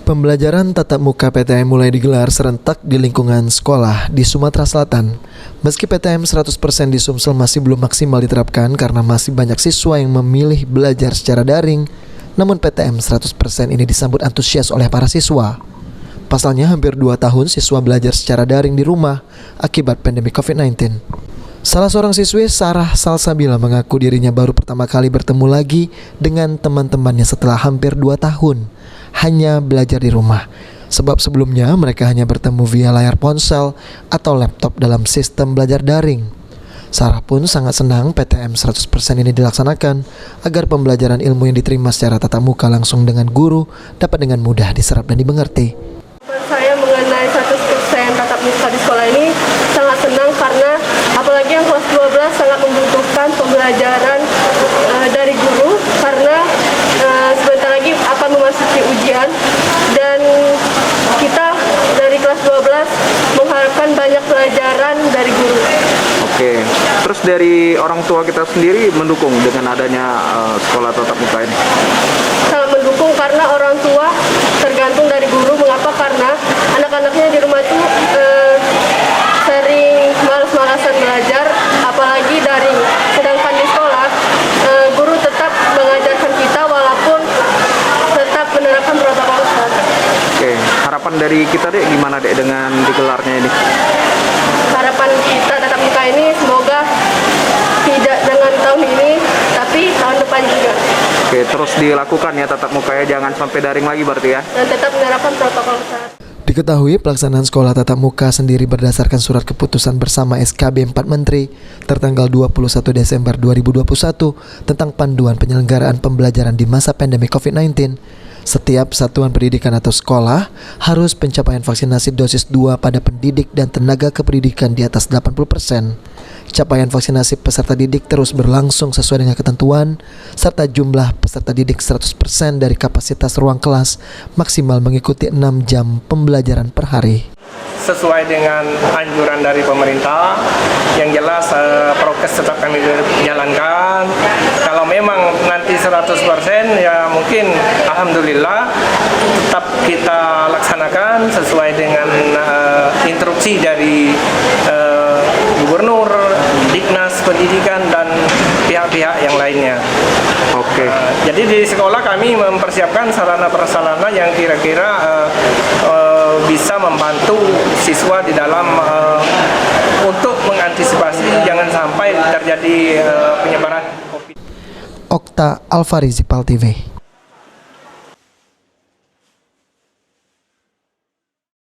Pembelajaran tatap muka PTM mulai digelar serentak di lingkungan sekolah di Sumatera Selatan. Meski PTM 100% di Sumsel masih belum maksimal diterapkan karena masih banyak siswa yang memilih belajar secara daring, namun PTM 100% ini disambut antusias oleh para siswa. Pasalnya hampir 2 tahun siswa belajar secara daring di rumah akibat pandemi COVID-19. Salah seorang siswi, Sarah Salsabila, mengaku dirinya baru pertama kali bertemu lagi dengan teman-temannya setelah hampir 2 tahun hanya belajar di rumah. Sebab sebelumnya mereka hanya bertemu via layar ponsel atau laptop dalam sistem belajar daring. Sarah pun sangat senang PTM 100% ini dilaksanakan agar pembelajaran ilmu yang diterima secara tatap muka langsung dengan guru dapat dengan mudah diserap dan dimengerti. Saya mengenai 100% tatap muka di sekolah ini sangat senang karena apalagi yang kelas 12 sangat membutuhkan pembelajaran dari guru karena sebentar lagi akan memasuki ujian dan kita dari kelas 12 mengharapkan banyak pelajaran dari guru. Oke, terus dari orang tua kita sendiri mendukung dengan adanya sekolah tatap muka ini? Sangat mendukung karena orang tua tergantung dari guru. Mengapa? Karena anak-anaknya di rumah itu sering malas-malasan belajar, apalagi daring. Sedangkan di sekolah, guru tetap mengajarkan kita walaupun tetap menerapkan protokol kesehatan. Oke, harapan dari kita Dek gimana Dek dengan digelarnya ini? Harapan kita tatap muka ini semoga tidak dengan tahun ini, tapi tahun depan juga. Oke, terus dilakukan ya tatap mukanya, jangan sampai daring lagi berarti ya? Dan tetap menerapkan protokol kesehatan. Diketahui pelaksanaan sekolah tatap muka sendiri berdasarkan surat keputusan bersama SKB 4 Menteri tertanggal 21 Desember 2021 tentang panduan penyelenggaraan pembelajaran di masa pandemi COVID-19. Setiap satuan pendidikan atau sekolah harus pencapaian vaksinasi dosis 2 pada pendidik dan tenaga kependidikan di atas 80%. Capaian vaksinasi peserta didik terus berlangsung sesuai dengan ketentuan, serta jumlah peserta didik 100% dari kapasitas ruang kelas maksimal mengikuti 6 jam pembelajaran per hari. Sesuai dengan anjuran dari pemerintah, yang jelas prokes tetap kami jalankan. Kalau memang nanti 100% ya mungkin alhamdulillah tetap kita laksanakan sesuai dengan instruksi dari Gubernur, Dinas Pendidikan dan pihak-pihak yang lainnya. Oke. Jadi di sekolah kami mempersiapkan sarana-prasarana yang kira-kira bisa membantu siswa di dalam untuk mengantisipasi jangan sampai terjadi penyebaran COVID. Okta Alfarizi, PAL TV.